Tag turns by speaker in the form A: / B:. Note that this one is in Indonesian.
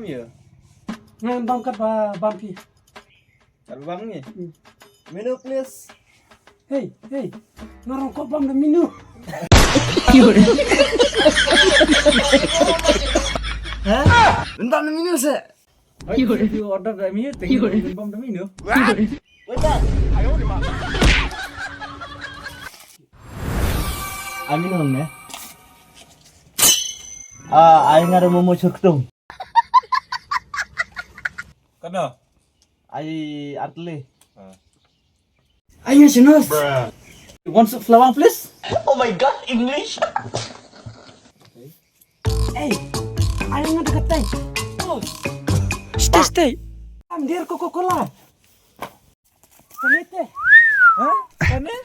A: bam ya?
B: Ngan bam kat bam pi.
A: Kalau bam ni. Menu please.
B: Hey, ngerokok bam dan minum.
A: Hah? Bam dan minum se?
B: You order the meal, thank you bam dan minum.
A: Betul. Amin om ya. Aing ada mau cekdong.
C: Kana?
A: Ai artle.
B: Ayo jenos. You want some flour please?
A: Oh my god, English.
B: Hey, ayo nggak dekat teh. Stay. Ambil Coca-Cola. Kene teh.
A: Hah? Kana?